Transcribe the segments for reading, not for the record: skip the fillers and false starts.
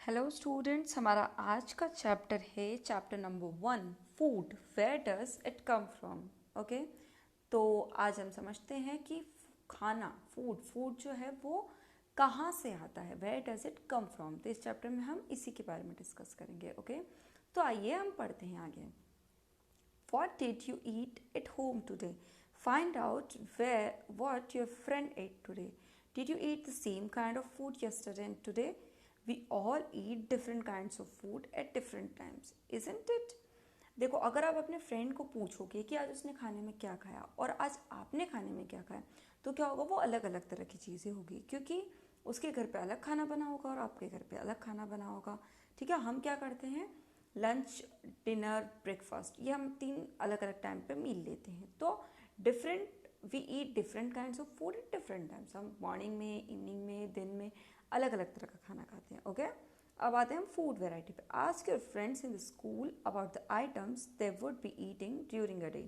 Hello students, हमारा आज का चैप्टर है chapter number 1, food, where does it come from. Okay, तो आज हम समझते हैं कि खाना, फूड फूड जो है वो कहाँ से आता है, where does it come from. तो इस चैप्टर में हम इसी के बारे में डिस्कस करेंगे। ओके, तो आइए हम पढ़ते हैं आगे। What did you eat at home today? Find out what your friend ate today. Did you eat the same kind of food yesterday and today? We all eat different kinds of food at different times, isn't it? देखो, अगर आप अपने friend को पूछोगे कि आज उसने खाने में क्या खाया और आज आपने खाने में क्या खाया, तो क्या होगा, वो अलग अलग तरह की चीज़ें होगी, क्योंकि उसके घर पे अलग खाना बना होगा और आपके घर पे अलग खाना बना होगा। ठीक है, हम क्या करते हैं, लंच, डिनर, ब्रेकफास्ट, ये हम 3 अलग अलग टाइम पे मील लेते हैं। तो different, we eat different kinds of food at different times. हम मॉर्निंग में, इवनिंग में, दिन में अलग अलग तरह का खाना खाते हैं। ओके, अब आते हैं हम फूड वेराइटी पे। Ask your friends in the school about the items they would be eating during a day.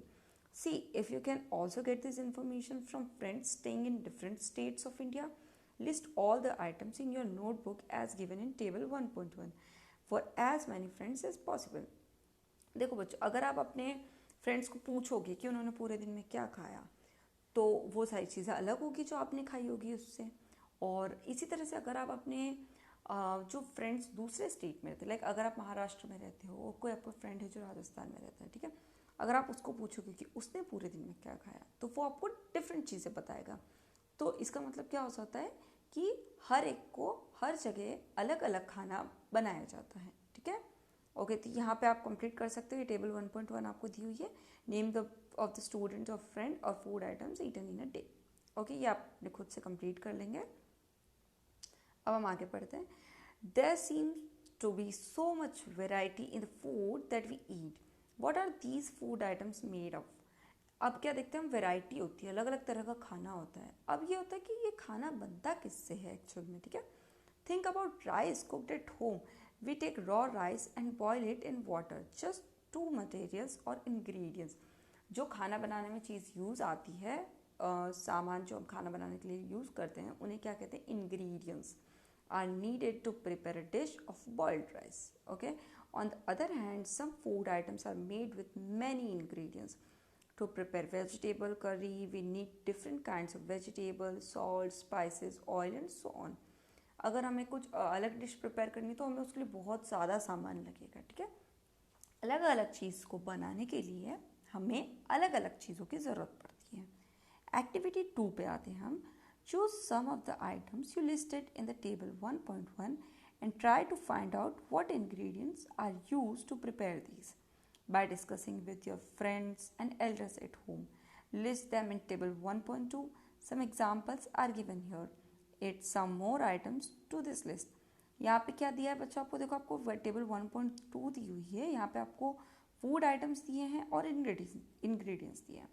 See if you can also get this information from friends staying in different states of India. List all the items in your notebook as given in table 1.1 for as many friends as possible. देखो बच्चों, अगर आप अपने friends को पूछोगे कि उन्होंने पूरे दिन में क्या खाया, तो वो सारी चीज़ें अलग होगी जो आपने खाई होगी उससे। और इसी तरह से अगर आप अपने जो फ्रेंड्स दूसरे स्टेट में रहते हैं, लाइक अगर आप महाराष्ट्र में रहते हो, कोई आपका फ्रेंड है जो राजस्थान में रहता है, ठीक है, अगर आप उसको पूछोगे कि उसने पूरे दिन में क्या खाया, तो वो आपको डिफरेंट चीज़ें बताएगा। तो इसका मतलब क्या हो जाता है कि हर एक को हर जगह अलग अलग खाना बनाया जाता है। ठीक है, ओके, तो यहाँ पे आप कंप्लीट कर सकते हो। ये टेबल 1.1 आपको दी हुई है। Name the of the student of friend और food items eaten in a day. Okay, ये आपने खुद से कंप्लीट कर लेंगे। अब हम आगे पढ़ते हैं। There seems to be so much variety in the food that we eat. What are these food items made of? अब क्या देखते हैं हम, वेराइटी होती है, अलग अलग तरह का खाना होता है। अब ये होता है कि ये खाना बनता किससे है एक्चुअल में। ठीक है, think about rice cooked at home. We take raw rice and boil it in water. Just 2 materials और इंग्रेडिएंट्स। जो खाना बनाने में चीज़ यूज़ आती है, सामान जो हम खाना बनाने के लिए यूज़ करते हैं, उन्हें क्या कहते हैं, ingredients are needed to prepare a dish of boiled rice. Okay, on the other hand, some food items are made with many ingredients. To prepare vegetable curry, we need different kinds of vegetables, salt, spices, oil and so on. अगर हमें कुछ अलग dish prepare करनी तो हमें उसके लिए बहुत ज़्यादा सामान लगेगा। ठीक है, अलग अलग चीज़ को बनाने के लिए हमें अलग अलग चीज़ों की ज़रूरत पड़ती है। एक्टिविटी 2 पे आते हैं हम। Choose some of the items you listed in the table 1.1 and try to find out what ingredients are used to prepare these. By discussing with your friends and elders at home, list them in table 1.2. Some examples are given here. Add some more items to this list. यहाँ पे क्या दिया है बच्चों आपको, देखो आपको table 1.2 दी हुई है, यहाँ पे आपको फूड आइटम्स दिए हैं और इंग्रेडिएंट्स दिए हैं।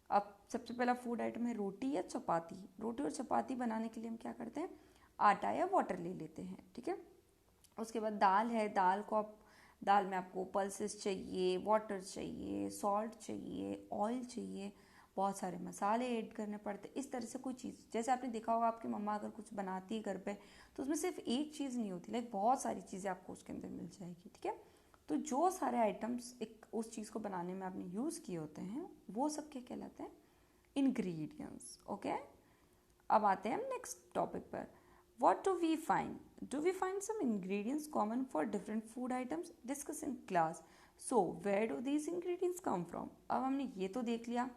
अब सबसे पहला फूड आइटम है रोटी या चपाती। रोटी और चपाती बनाने के लिए हम क्या करते हैं, आटा या वाटर ले लेते हैं। ठीक है, उसके बाद दाल है। दाल में आपको पल्सेस चाहिए, वाटर चाहिए, सॉल्ट चाहिए, ऑयल चाहिए, बहुत सारे मसाले ऐड करने पड़ते। इस तरह से कोई चीज़, जैसे आपने देखा होगा आपकी मम्मा अगर कुछ बनाती है घर पे, तो उसमें सिर्फ एक चीज़ नहीं होती, लाइक बहुत सारी चीज़ें आपको उसके अंदर मिल जाएगी। ठीक है, तो जो सारे आइटम्स एक उस चीज़ को बनाने में आपने यूज़ किए होते हैं, वो सब क्या कहलाते हैं, इंग्रेडिएंट्स। ओके, अब आते हैं हम नेक्स्ट टॉपिक पर। What do we find? Do we find some ingredients common for different food items? Discuss in class. So, where do these ingredients come from? अब हमने ये तो देख लिया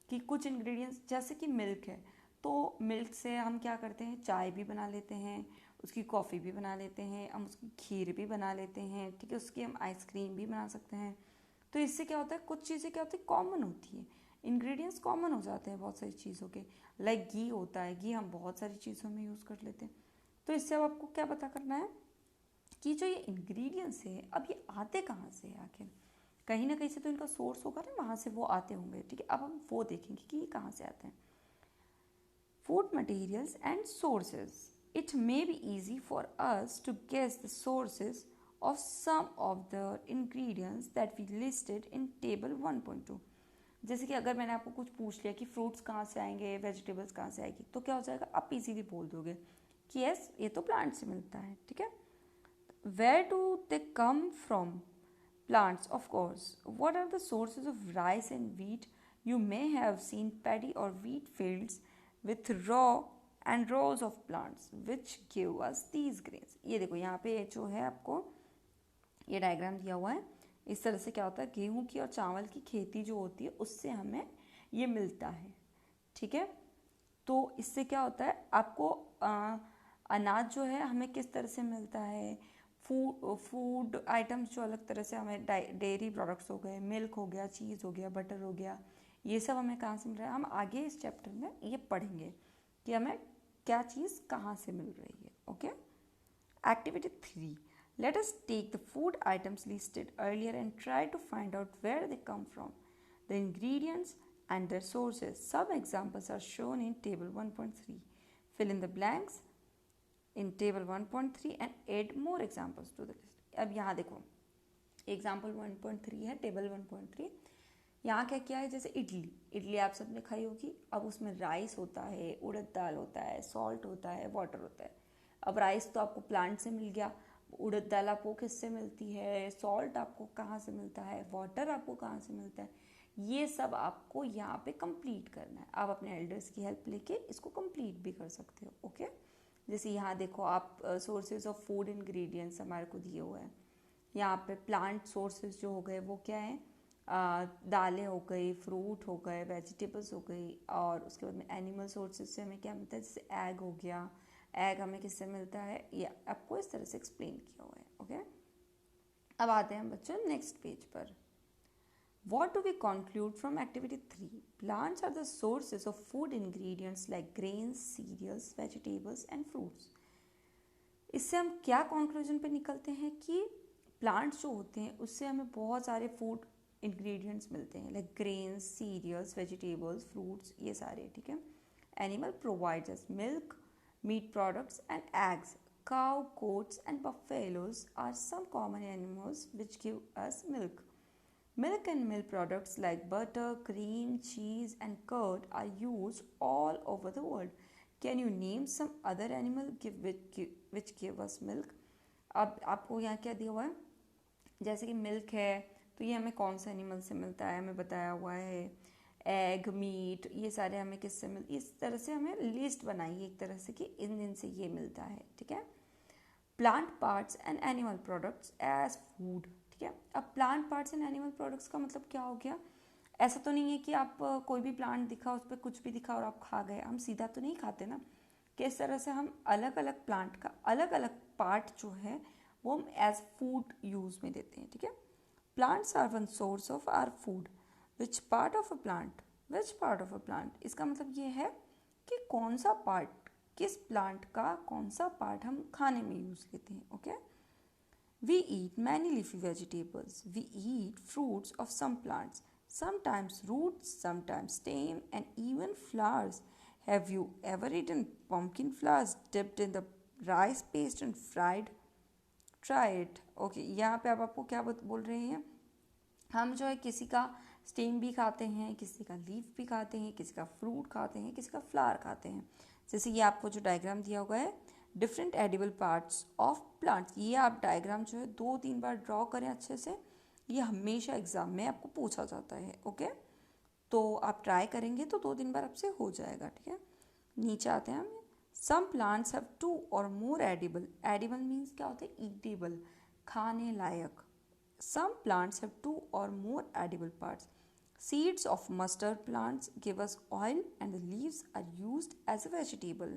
कि कुछ इंग्रेडिएंट्स, जैसे कि मिल्क है, तो मिल्क से हम क्या करते हैं, चाय भी बना लेते हैं, उसकी कॉफ़ी भी बना लेते हैं, हम उसकी खीर भी बना लेते हैं। ठीक है, उसकी हम आइसक्रीम भी बना सकते हैं। तो इससे क्या होता है, कुछ चीज़ें क्या होती है, कॉमन होती है, इंग्रेडिएंट्स कॉमन हो जाते हैं बहुत सारी चीज़ों के। लाइक घी होता है, घी हम बहुत सारी चीज़ों में यूज़ कर लेते हैं। तो इससे अब आपको क्या पता करना है कि जो ये इंग्रेडिएंट्स है, अब ये आते कहाँ से है आखिर। कहीं ना कहीं से तो इनका सोर्स होगा ना, वहाँ से वो आते होंगे। ठीक है, अब हम वो देखेंगे कि ये कहाँ से आते हैं। Food materials and sources. It may be easy for us to guess the sources of some of the ingredients that we listed in table 1.2. जैसे कि अगर मैंने आपको कुछ पूछ लिया कि फ्रूट्स कहाँ से आएंगे, वेजिटेबल्स कहाँ से आएगी, तो क्या हो जाएगा, आप इजीली बोल दोगे कि यस, ये तो प्लांट से मिलता है। ठीक है, Where do they come from? Plants, of course. What are the sources of rice and wheat? You may have seen paddy or wheat fields with rows of plants which give us these grains. ये देखो यहाँ पे जो है आपको ये diagram दिया हुआ है. इस तरह से क्या होता है, गेहूं की और चावल की खेती जो होती है उससे हमें ये मिलता है. ठीक है, तो इससे क्या होता है आपको अनाज जो है हमें किस तरह से मिलता है. फूड आइटम्स जो अलग तरह से हमें डेयरी प्रोडक्ट्स हो गए, मिल्क हो गया, चीज़ हो गया, बटर हो गया, ये सब हमें कहाँ से मिल रहा है. हम आगे इस चैप्टर में ये पढ़ेंगे कि हमें क्या चीज़ कहाँ से मिल रही है. Okay. Activity 3. Let us take the food items listed earlier and try to find out where they come from, the ingredients and their sources. Some examples are shown in table 1.3. Fill in the blanks in table 1.3 and add more examples to the list. अब यहाँ देखो example 1.3 है, table 1.3. यहाँ क्या क्या है, जैसे इडली आप सबने खाई होगी. अब उसमें राइस होता है, उड़द दाल होता है, सॉल्ट होता है, वाटर होता है. अब राइस तो आपको प्लांट से मिल गया, उड़द दाल आपको किससे मिलती है, सॉल्ट आपको कहाँ से मिलता है, वाटर आपको कहाँ से मिलता है. ये सब आपको यहाँ पे कंप्लीट करना है. आप अपने एल्डर्स की हेल्प लेके इसको कंप्लीट भी कर सकते हो. ओके. जैसे यहाँ देखो आप सोर्सेज ऑफ फूड इंग्रेडिएंट्स हमारे को दिए हुए हैं. यहाँ पे प्लांट सोर्सेज जो हो गए वो क्या है, दालें हो गई, फ्रूट हो गए, वेजिटेबल्स हो गई. और उसके बाद में एनिमल सोर्सेज से हमें क्या मिलता है, जैसे एग हो गया. एग हमें किससे मिलता है, ये आपको इस तरह से एक्सप्लेन किया हुआ है. ओके. अब आते हैं बच्चों नेक्स्ट पेज पर. What do we conclude from activity 3? Plants are the sources of food ingredients like grains, cereals, vegetables and fruits. इससे हम क्या कंक्लूजन पे निकलते हैं कि प्लांट्स जो होते हैं उससे हमें बहुत सारे फूड इंग्रेडिएंट्स मिलते हैं, like grains, cereals, vegetables, fruits, ये सारे. ठीक है. Animal provides us milk, meat products and eggs. Cow, goats and buffaloes are some common animals which give us milk. Milk and milk products like butter, cream, cheese and curd are used all over the world. Can you name some other animal which give us milk? अब आपको यहाँ क्या दिया हुआ है, जैसे कि milk है तो ये हमें कौन सा एनिमल से मिलता है हमें बताया हुआ है. एग, मीट, ये सारे हमें किससे मिलते, इस तरह से हमें लिस्ट बनाइए एक तरह से कि इन दिन से ये मिलता है. ठीक है. Plant parts and animal products as food. ठीक है. अब plant parts and animal products का मतलब क्या हो गया, ऐसा तो नहीं है कि आप कोई भी प्लांट दिखा उस पर कुछ भी दिखा और आप खा गए. हम सीधा तो नहीं खाते ना, कि इस तरह से हम अलग अलग प्लांट का अलग अलग पार्ट जो है वो हम एज फूड यूज में देते हैं. ठीक है. Plants are one source of our food. Which part of a plant, इसका मतलब ये है कि कौन सा पार्ट, किस प्लांट का कौन सा पार्ट हम खाने में यूज लेते हैं. Okay. We eat many leafy vegetables. We eat fruits of some plants, sometimes roots, sometimes stem and even flowers. Have you ever eaten pumpkin flowers dipped in the rice paste and fried? Try it. Okay, यहाँ पे अब आपको क्या बोल रहे हैं, हम जो है किसी का स्टेम भी खाते हैं, किसी का लीफ भी खाते हैं, किसी का फ्रूट खाते हैं, किसी का फ्लावर खाते हैं. जैसे ये आपको जो डायग्राम दिया हुआ है, different edible parts of plants, ये आप डायग्राम जो है 2-3 बार ड्रॉ करें अच्छे से. ये हमेशा एग्जाम में आपको पूछा जाता है. ओके. तो आप ट्राई करेंगे तो 2-3 बार आपसे हो जाएगा. ठीक है. नीचे आते हैं हम. सम प्लांट्स हैव 2 और मोर एडिबल. एडिबल मीन्स क्या होता है, ईटेबल, खाने लायक. Some plants have 2 or more edible parts. Seeds of mustard plants give us oil and the leaves are used as a vegetable.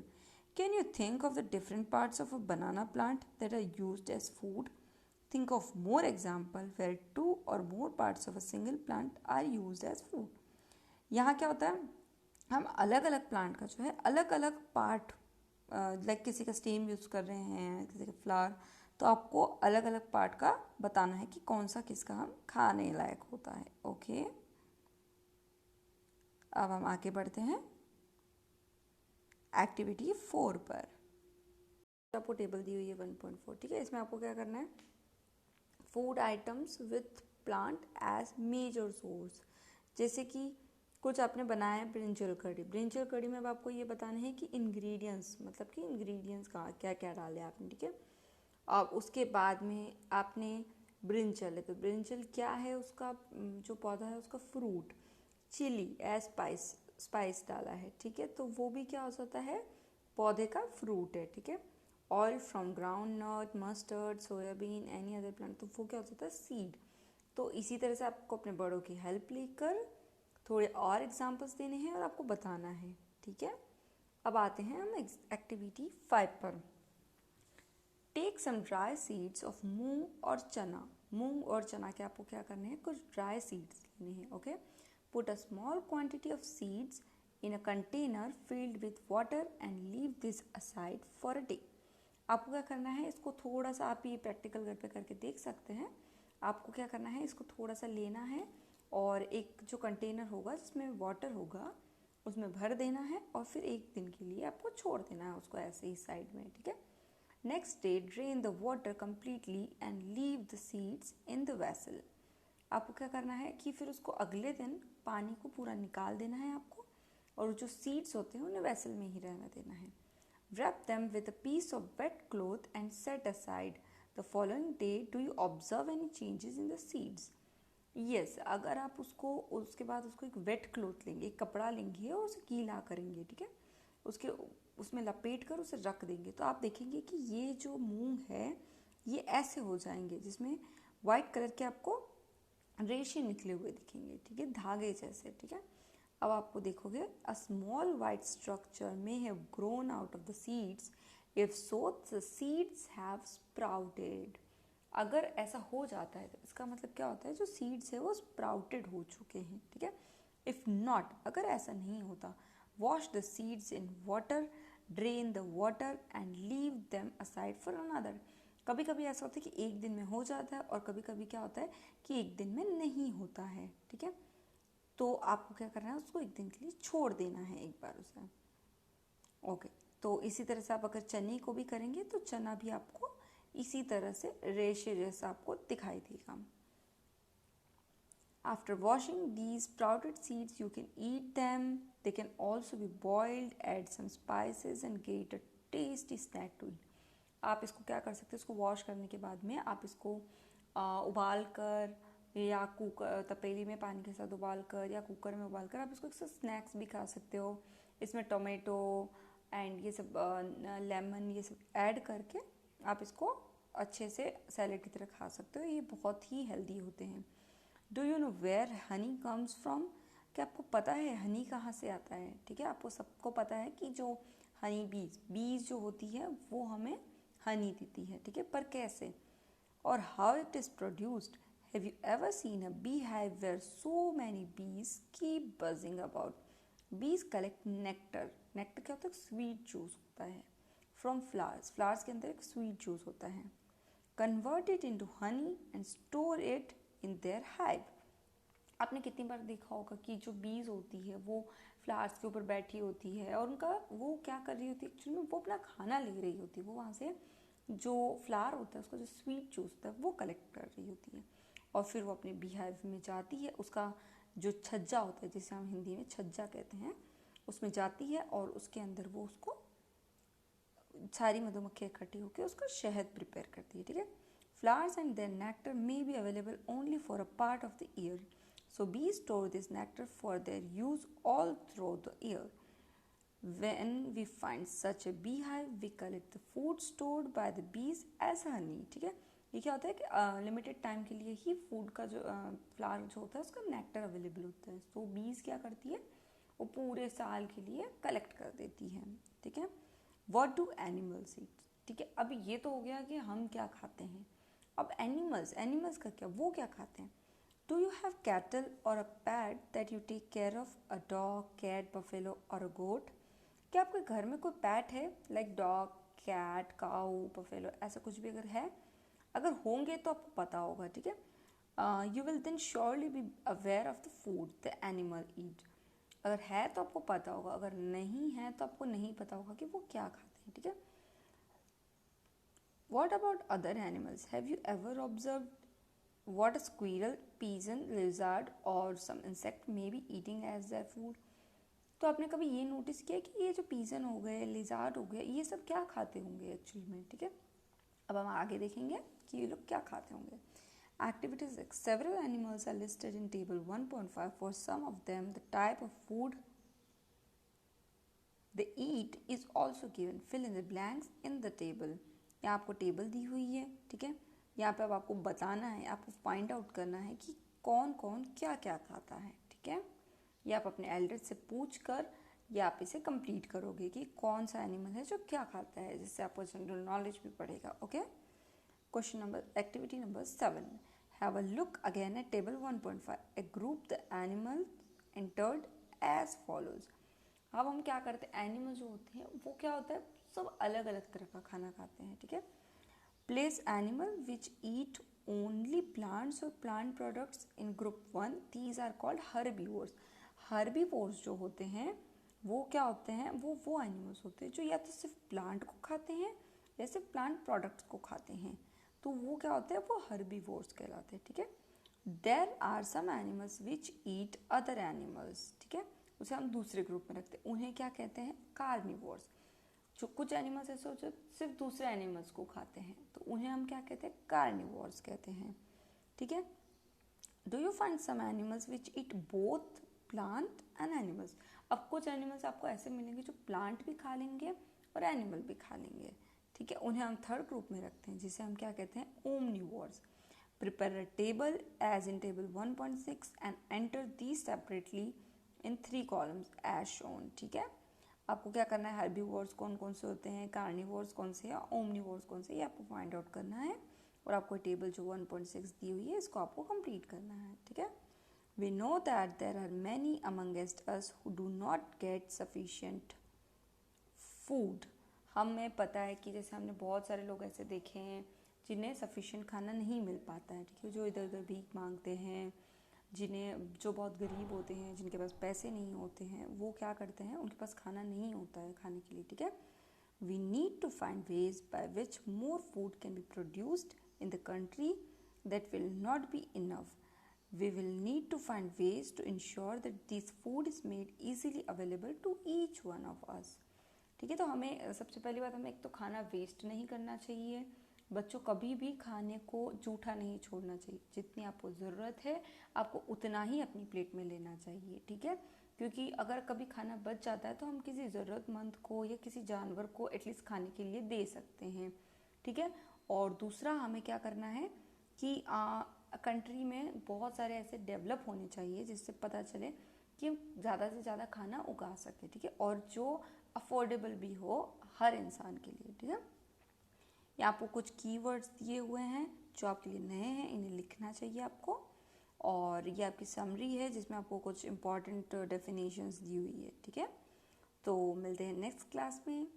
Can you think of the different parts of a banana plant that are used as food? Think of more example where 2 or more parts of a single plant are used as food. यहाँ क्या होता है, हम अलग अलग plant का जो है अलग अलग पार्ट, लाइक किसी का स्टेम यूज़ कर रहे हैं, किसी का फ्लावर, तो आपको अलग अलग पार्ट का बताना है कि कौन सा किसका हम खाने लायक होता है. ओके. अब हम आगे बढ़ते हैं एक्टिविटी 4 पर. आपको टेबल दी हुई है 1.4. ठीक है. इसमें आपको क्या करना है, food items with plant as major source. जैसे कि कुछ आपने बनाया है ब्रिंजल कड़ी. ब्रिंजल कड़ी में अब आपको ये बताना है कि इंग्रेडिएंट्स, मतलब कि इंग्रेडिएंट्स का क्या क्या डाले आपने. ठीक है. अब उसके बाद में आपने ब्रिंजल है, तो ब्रिंजल क्या है, उसका जो पौधा है उसका फ्रूट, चिली एज स्पाइस डाला है, ठीक है, तो वो भी क्या हो जाता है, पौधे का फ्रूट है, ठीक है। Oil from groundnut, mustard, soybean, any other plant, तो वो क्या हो जाता है, सीड। तो इसी तरह से आपको अपने बड़ों की हेल्प लेकर थोड़े और एग्जाम्पल्स देने हैं और आपको बताना है, ठीक है। अब आते हैं हम एक्टिविटी 5 पर। Take some dry seeds of moong और चना। मूंग और चना के आपको क्या करने हैं, कुछ ड्राई सीड्स लेने हैं, okay. Put a small quantity of seeds in a container filled with water and leave this aside for a day. आपको क्या करना है, इसको थोड़ा सा, आप ये प्रैक्टिकल घर पे करके देख सकते हैं। आपको क्या करना है, इसको थोड़ा सा लेना है और एक जो कंटेनर होगा जिसमें वाटर होगा उसमें भर देना है और फिर एक दिन के लिए आपको छोड़ देना है उसको ऐसे ही साइड में, ठीक है। Next day drain the water completely and leave the seeds in the vessel. आपको क्या करना है कि फिर उसको अगले दिन पानी को पूरा निकाल देना है आपको, और जो सीड्स होते हैं उन्हें वेसल में ही रहने देना है। Wrap them with a piece of wet cloth and set aside. The following day, do you observe any changes in the seeds? Yes, अगर आप उसको उसके बाद उसको एक वेट क्लोथ लेंगे, एक कपड़ा लेंगे और उसे गीला करेंगे, ठीक है, उसके उसमें लपेट कर उसे रख देंगे, तो आप देखेंगे कि ये जो मूंग है ये ऐसे हो जाएंगे जिसमें वाइट कलर के आपको रेशे निकले हुए दिखेंगे, ठीक है, धागे जैसे, ठीक है। अब आपको देखोगे a small white structure may have grown out of the seeds, if so the seeds have sprouted. अगर ऐसा हो जाता है तो इसका मतलब क्या होता है, जो सीड्स है वो स्प्राउटेड हो चुके हैं, ठीक है। इफ नॉट, अगर ऐसा नहीं होता, wash the seeds in water, drain the water and leave them aside for another. कभी कभी ऐसा होता है कि एक दिन में हो जाता है और कभी कभी क्या होता है कि एक दिन में नहीं होता है, ठीक है। तो आपको क्या करना है, उसको एक दिन के लिए छोड़ देना है एक बार उसे, ओके। तो इसी तरह से आप अगर चने को भी करेंगे तो चना भी आपको इसी तरह से रेशे जैसा आपको दिखाई देगा। After washing these sprouted seeds, you can eat them. They can also be boiled, add some spices and get a tasty snack to eat. आप इसको क्या कर सकते हैं, इसको वॉश करने के बाद में आप इसको उबाल कर या कुकर तपेली में पानी के साथ उबाल कर या कुकर में उबाल कर आप इसको स्नैक्स भी खा सकते हो। इसमें टोमेटो एंड ये सब लेमन ये सब ऐड करके आप इसको अच्छे से सैलेड की तरह खा सकते हो। ये बहुत ही हेल्दी होते हैं। Do you know where honey comes from? क्या आपको पता है हनी कहाँ से आता है? ठीक है, आपको सबको पता है कि जो हनी बीज जो होती है वो हमें हनी देती है, ठीक है, पर कैसे और how it is produced? Have you ever seen a beehive where so many bees keep buzzing about? Bees collect nectar. Nectar क्या होता है? स्वीट जूस होता है फ्रॉम फ्लावर्स। फ्लावर्स के अंदर एक स्वीट जूस होता है। Convert it into honey and store it in their hive. आपने कितनी बार देखा होगा कि जो बीज होती है वो फ्लावर्स के ऊपर बैठी होती है और उनका वो क्या कर रही होती है, एक्चुअली में वो अपना खाना ले रही होती है। वो वहाँ से जो फ्लावर होता है उसका जो स्वीट जूस होता है वो कलेक्ट कर रही होती है और फिर वो अपने बीहाइव में जाती है। उसका जो छज्जा होता है जिसे हम हिंदी में छज्जा कहते हैं उसमें जाती है और उसके अंदर वो उसको सारी मधुमक्खियाँ इकट्ठी होकर उसका शहद प्रिपेयर करती है, ठीक है। Flowers and their nectar may be available only for a part of the year, so bees store this nectar for their use all through the year. When we find such a beehive, we collect the food stored by the bees as honey. ठीक है, ये क्या होता है कि limited time के लिए ही food का जो फ्लावर जो होता है उसका नेक्टर अवेलेबल होता है। तो बीज क्या करती है, वो पूरे साल के लिए कलेक्ट कर देती है, ठीक है। What do animals eat? ठीक है, अब ये तो हो गया कि हम क्या खाते हैं। अब एनिमल्स का क्या, वो क्या खाते हैं। Do you have cattle or a pet that you take care of? A dog, cat, buffalo or a goat? क्या आपके घर में कोई पैट है, लाइक डॉग, कैट, काऊ, बफेलो, ऐसा कुछ भी अगर है, अगर होंगे तो आपको पता होगा, ठीक है। You will then surely be aware of the food the animal eat. अगर है तो आपको पता होगा, अगर नहीं है तो आपको नहीं पता होगा कि वो क्या खाते हैं, ठीक है। What about other animals? Have you ever observed what a squirrel, pigeon, lizard or some insect may be eating as their food? तो आपने कभी ये नोटिस किया कि ये जो पिजन हो गए, लिजार्ड हो गए, ये सब क्या खाते होंगे एक्चुअली में, ठीक है। अब हम आगे देखेंगे कि ये लोग क्या खाते होंगे. Activities like several animals are listed in table 1.5. For some of them, the type of food they eat is also given. Fill in the blanks in the table. यहाँ आपको टेबल दी हुई है, ठीक है. यहाँ पे अब आपको बताना है, आपको फाइंड आउट करना है कि कौन कौन क्या क्या खाता है, ठीक है. ये आप अपने एल्डर से पूछ कर या आप इसे कंप्लीट करोगे कि कौन सा एनिमल है जो क्या खाता है, जिससे आपको जनरल नॉलेज भी पड़ेगा. Okay. Question number, activity number 7. Have a look again at table 1.5. A group the animal entered as follows. अब हम क्या करते हैं, एनिमल जो होते हैं वो क्या होता है, सब अलग अलग तरह का खाना खाते हैं, ठीक है. Place animal which eat only plants और plant products in group 1. These are called herbivores. Herbivores जो होते हैं वो क्या होते हैं, वो एनिमल्स होते हैं जो या तो सिर्फ प्लांट को खाते हैं या सिर्फ प्लांट प्रोडक्ट्स को खाते हैं, तो वो क्या होते हैं, वो हर्बीवोर्स कहलाते हैं, ठीक है. There are some animals which eat other animals, ठीक है, उसे हम दूसरे ग्रुप में रखते हैं. उन्हें क्या कहते हैं, कार्निवोर्स. जो कुछ एनिमल्स ऐसे होते हैं सिर्फ दूसरे एनिमल्स को खाते हैं, तो उन्हें हम क्या कहते हैं, कार्निवोर्स कहते हैं, ठीक है. Do you find some animals which eat both plant and animals. अब कुछ एनिमल्स आपको ऐसे मिलेंगे जो प्लांट भी खा लेंगे और एनिमल भी खा लेंगे, ठीक है. उन्हें हम थर्ड ग्रुप में रखते हैं जिसे हम क्या कहते हैं, omnivores. Prepare a table as in table 1.6 and enter these separately in 3 columns as shown, ठीक है. आपको क्या करना है, हर्बीवोर्स कौन कौन से होते हैं, कार्निवोर्स कौन से या ओमनिवोर्स कौन से, ये आपको फाइंड आउट करना है. और आपको टेबल जो 1.6 दी हुई है इसको आपको कंप्लीट करना है, ठीक है. We know that there are many amongst us who do not get sufficient food. हमें पता है कि जैसे हमने बहुत सारे लोग ऐसे देखे हैं जिन्हें सफिशिएंट खाना नहीं मिल पाता है, ठीक है, जो इधर उधर भीख मांगते हैं, जो बहुत गरीब होते हैं, जिनके पास पैसे नहीं होते हैं, वो क्या करते हैं, उनके पास खाना नहीं होता है खाने के लिए, ठीक है. We need to find ways by which more food can be produced in the country that will not be enough. We will need to find ways to ensure that this food is made easily available to each one of us. ठीक है, तो हमें सबसे पहली बात, हमें एक तो खाना वेस्ट नहीं करना चाहिए. बच्चों कभी भी खाने को जूठा नहीं छोड़ना चाहिए. जितनी आपको ज़रूरत है आपको उतना ही अपनी प्लेट में लेना चाहिए, ठीक है. क्योंकि अगर कभी खाना बच जाता है तो हम किसी ज़रूरतमंद को या किसी जानवर को एटलीस्ट खाने के लिए दे सकते हैं, ठीक है. और दूसरा हमें क्या करना है कि कंट्री में बहुत सारे ऐसे डेवलप होने चाहिए जिससे पता चले कि हम ज़्यादा से ज़्यादा खाना उगा सकें, ठीक है, और जो अफोर्डेबल भी हो हर इंसान के लिए, ठीक है. यहाँ आपको कुछ कीवर्ड्स दिए हुए हैं जो आपके लिए नए हैं, इन्हें लिखना चाहिए आपको. और ये आपकी समरी है जिसमें आपको कुछ इंपॉर्टेंट डेफिनेशंस दी हुई है, ठीक है. तो मिलते हैं नेक्स्ट क्लास में.